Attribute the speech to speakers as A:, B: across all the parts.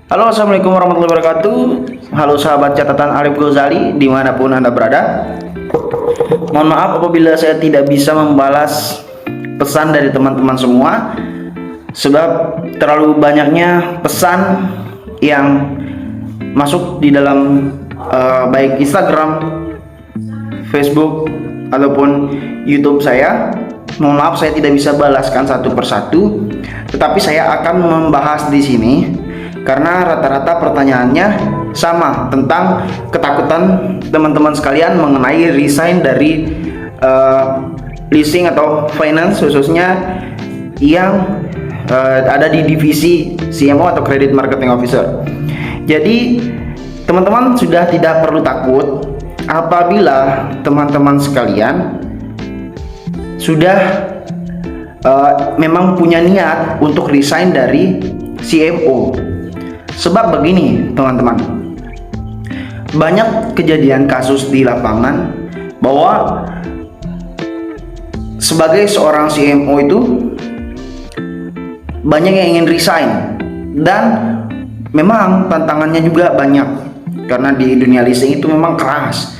A: Halo, assalamualaikum warahmatullahi wabarakatuh. Halo sahabat catatan Arif Gozali dimanapun Anda berada. Mohon maaf apabila saya tidak bisa membalas pesan dari teman-teman semua, sebab terlalu banyaknya pesan yang masuk di dalam baik Instagram, Facebook ataupun YouTube saya. Mohon maaf saya tidak bisa balaskan satu persatu, tetapi saya akan membahas di sini karena rata-rata pertanyaannya sama tentang ketakutan teman-teman sekalian mengenai resign dari leasing atau finance, khususnya yang ada di divisi CMO atau Credit Marketing Officer. Jadi teman-teman sudah tidak perlu takut apabila teman-teman sekalian sudah memang punya niat untuk resign dari CMO. Sebab begini teman-teman, banyak kejadian kasus di lapangan bahwa sebagai seorang CMO itu banyak yang ingin resign, dan memang tantangannya juga banyak karena di dunia leasing itu memang keras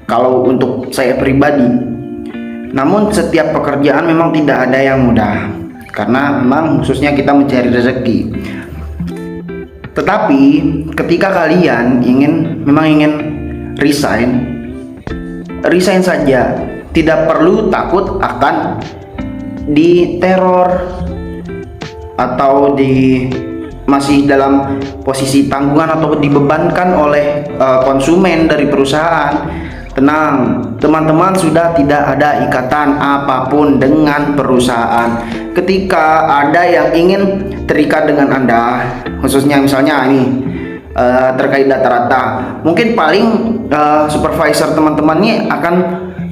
A: kalau untuk saya pribadi. Namun setiap pekerjaan memang tidak ada yang mudah karena memang khususnya kita mencari rezeki. Tetapi ketika kalian ingin resign saja, tidak perlu takut akan diteror atau masih dalam posisi tanggungan atau dibebankan oleh konsumen dari perusahaan. Tenang, teman-teman sudah tidak ada ikatan apapun dengan perusahaan. Ketika ada yang ingin terikat dengan Anda, khususnya misalnya ini terkait data-data, mungkin paling supervisor teman-teman ini akan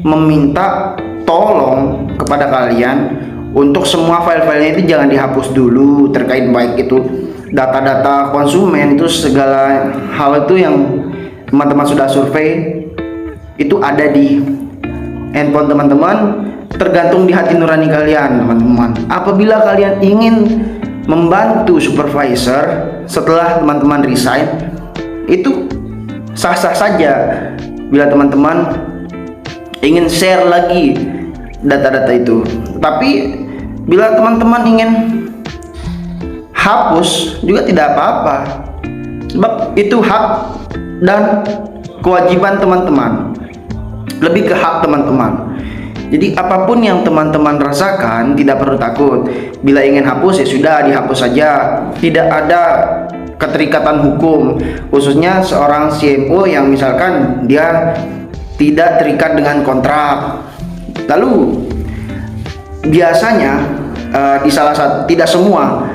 A: meminta tolong kepada kalian untuk semua file-filenya itu jangan dihapus dulu, terkait baik itu data-data konsumen, itu segala hal itu yang teman-teman sudah survei itu ada di handphone teman-teman, tergantung di hati nurani kalian teman-teman. Apabila kalian ingin membantu supervisor setelah teman-teman resign, itu sah-sah saja bila teman-teman ingin share lagi data-data itu. Tapi bila teman-teman ingin hapus juga tidak apa-apa, sebab itu hak dan kewajiban teman-teman, lebih ke hak teman-teman. Jadi apapun yang teman-teman rasakan tidak perlu takut. Bila ingin hapus ya sudah dihapus saja, tidak ada keterikatan hukum, khususnya seorang CMO yang misalkan dia tidak terikat dengan kontrak. Lalu biasanya di salah satu, tidak semua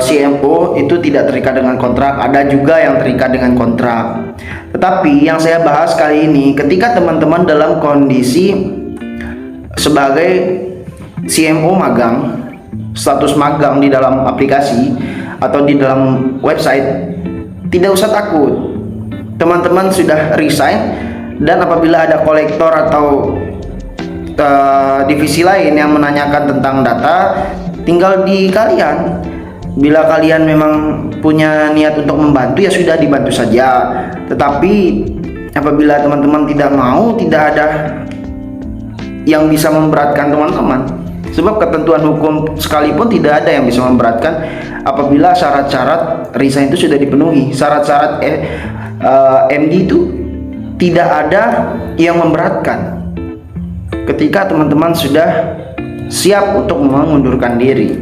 A: CMO itu tidak terikat dengan kontrak, ada juga yang terikat dengan kontrak. Tetapi yang saya bahas kali ini, ketika teman-teman dalam kondisi sebagai CMO magang, status magang di dalam aplikasi atau di dalam website, tidak usah takut. Teman-teman sudah resign, dan apabila ada kolektor atau divisi lain yang menanyakan tentang data, tinggal di kalian. Bila kalian memang punya niat untuk membantu ya sudah dibantu saja. Tetapi apabila teman-teman tidak mau, tidak ada yang bisa memberatkan teman-teman. Sebab ketentuan hukum sekalipun tidak ada yang bisa memberatkan apabila syarat-syarat resign itu sudah dipenuhi. Syarat-syarat MD itu tidak ada yang memberatkan ketika teman-teman sudah siap untuk mengundurkan diri.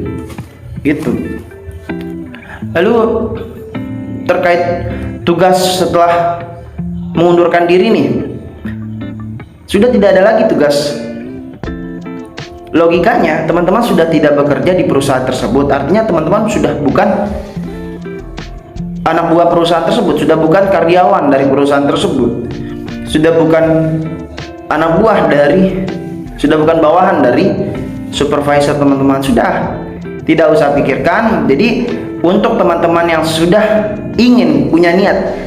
A: Gitu. Lalu terkait tugas setelah mengundurkan diri nih, sudah tidak ada lagi tugas. Logikanya teman-teman sudah tidak bekerja di perusahaan tersebut, artinya teman-teman sudah bukan anak buah perusahaan tersebut, sudah bukan karyawan dari perusahaan tersebut, sudah bukan anak buah dari, sudah bukan bawahan dari supervisor teman-teman. Sudah tidak usah pikirkan. Jadi untuk teman-teman yang sudah ingin punya niat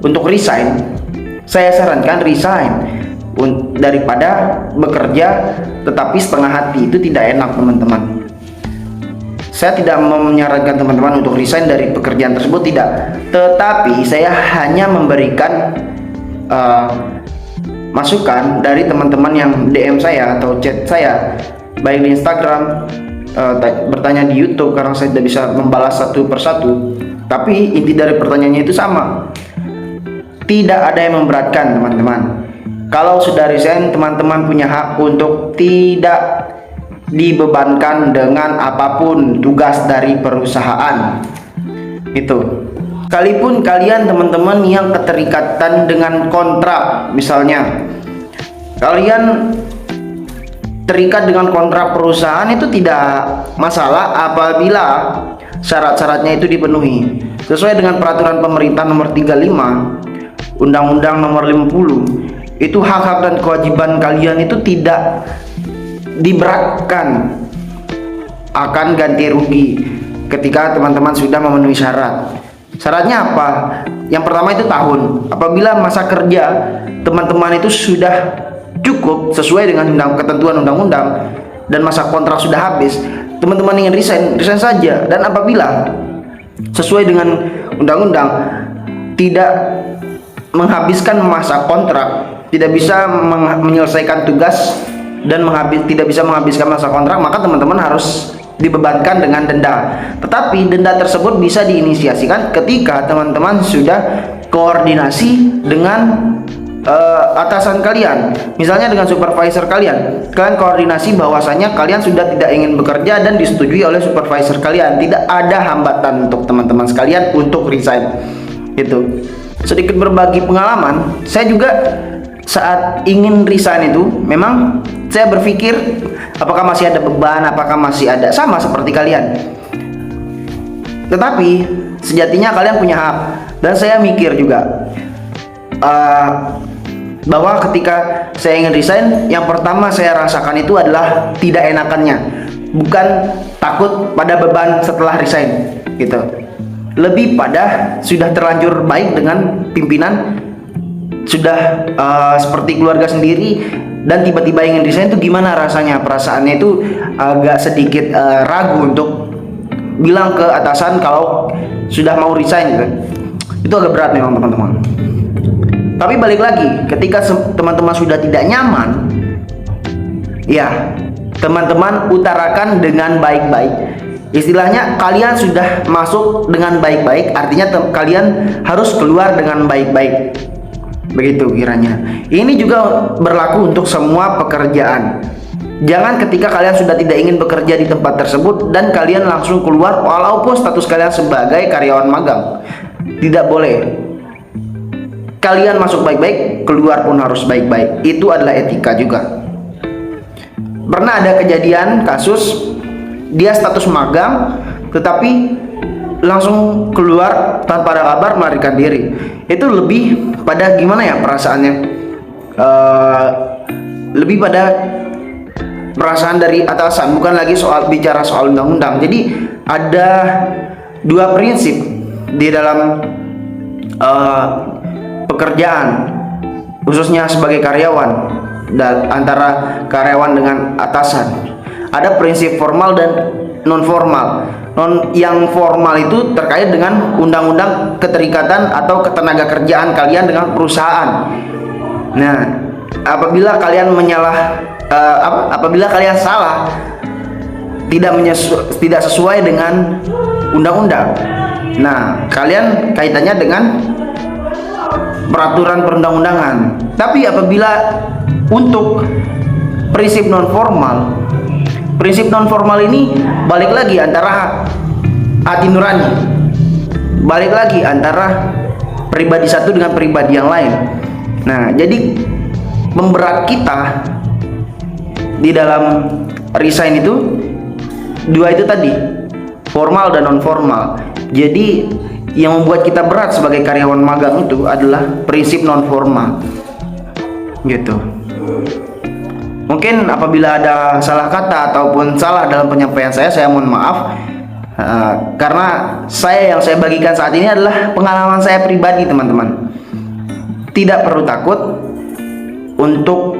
A: untuk resign, saya sarankan resign daripada bekerja tetapi setengah hati. Itu tidak enak teman-teman. saya tidak menyarankan teman-teman untuk resign dari pekerjaan tersebut, tidak. Tetapi saya hanya memberikan masukan dari teman-teman yang DM saya atau chat saya, baik di Instagram, bertanya di YouTube, karena saya tidak bisa membalas satu persatu. Tapi inti dari pertanyaannya itu sama. Tidak ada yang memberatkan, teman-teman. Kalau sudah resign, teman-teman punya hak untuk tidak dibebankan dengan apapun tugas dari perusahaan itu. Sekalipun kalian teman-teman yang keterikatan dengan kontrak, misalnya kalian terikat dengan kontrak perusahaan, itu tidak masalah apabila syarat-syaratnya itu dipenuhi sesuai dengan peraturan pemerintah nomor 35, Undang-Undang nomor 50. Itu hak-hak dan kewajiban kalian itu tidak diberatkan akan ganti rugi ketika teman-teman sudah memenuhi syarat. Syaratnya apa? Yang pertama itu tahun. Apabila masa kerja teman-teman itu sudah cukup sesuai dengan ketentuan undang-undang dan masa kontrak sudah habis, teman-teman ingin resign saja. Dan apabila sesuai dengan undang-undang tidak menghabiskan masa kontrak, tidak bisa menyelesaikan tugas dan tidak bisa menghabiskan masa kontrak, maka teman-teman harus dibebankan dengan denda. Tetapi denda tersebut bisa diinisiasikan ketika teman-teman sudah koordinasi dengan atasan kalian, misalnya dengan supervisor kalian. Kalian koordinasi bahwasanya kalian sudah tidak ingin bekerja dan disetujui oleh supervisor kalian. Tidak ada hambatan untuk teman-teman sekalian untuk resign. Itu sedikit berbagi pengalaman. Saya juga saat ingin resign itu, memang saya berpikir apakah masih ada beban, apakah masih ada, sama seperti kalian. Tetapi sejatinya kalian punya hak. Dan saya mikir juga bahwa ketika saya ingin resign, yang pertama saya rasakan itu adalah tidak enakannya, bukan takut pada beban setelah resign gitu. Lebih pada sudah terlanjur baik dengan pimpinan, sudah seperti keluarga sendiri, dan tiba-tiba ingin resign itu gimana rasanya? Perasaannya itu agak sedikit ragu untuk bilang ke atasan kalau sudah mau resign gitu. Itu agak berat memang, teman-teman. Tapi balik lagi, ketika teman-teman sudah tidak nyaman, ya teman-teman utarakan dengan baik-baik. Istilahnya kalian sudah masuk dengan baik-baik, artinya kalian harus keluar dengan baik-baik. Begitu kiranya. Ini juga berlaku untuk semua pekerjaan. Jangan ketika kalian sudah tidak ingin bekerja di tempat tersebut dan kalian langsung keluar walaupun status kalian sebagai karyawan magang. Tidak boleh. Kalian masuk baik-baik, keluar pun harus baik-baik. Itu adalah etika juga. Pernah ada kejadian kasus dia status magang tetapi langsung keluar tanpa ada kabar, melarikan diri. Itu lebih pada gimana ya perasaannya, lebih pada perasaan dari atasan, bukan lagi bicara soal undang-undang. Jadi ada dua prinsip di dalam pekerjaan, khususnya sebagai karyawan, dan antara karyawan dengan atasan. Ada prinsip formal dan non formal. Yang formal itu terkait dengan undang-undang keterikatan atau ketenaga kerjaan kalian dengan perusahaan. Nah, apabila kalian apabila kalian salah, tidak sesuai dengan undang-undang, nah kalian kaitannya dengan peraturan perundang-undangan. Tapi apabila untuk prinsip non formal ini balik lagi antara hati nurani, balik lagi antara pribadi satu dengan pribadi yang lain. Nah, jadi memberat kita di dalam resign itu dua itu tadi, formal dan non formal. Jadi yang membuat kita berat sebagai karyawan magang itu adalah prinsip non formal gitu. Mungkin apabila ada salah kata ataupun salah dalam penyampaian saya mohon maaf. Karena yang saya bagikan saat ini adalah pengalaman saya pribadi, teman-teman. Tidak perlu takut untuk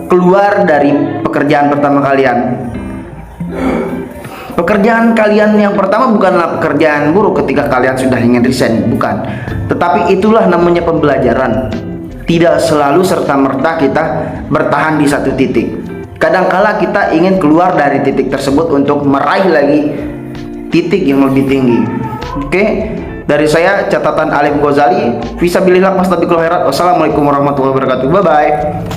A: keluar dari pekerjaan pertama kalian. Pekerjaan kalian yang pertama bukanlah pekerjaan buruk ketika kalian sudah ingin resign, bukan. Tetapi itulah namanya pembelajaran. Tidak selalu serta-merta kita bertahan di satu titik. Kadangkala kita ingin keluar dari titik tersebut untuk meraih lagi titik yang lebih tinggi. Oke, dari saya catatan Alim Ghazali. Fisabilillah, wassalamualaikum warahmatullahi wabarakatuh. Bye bye.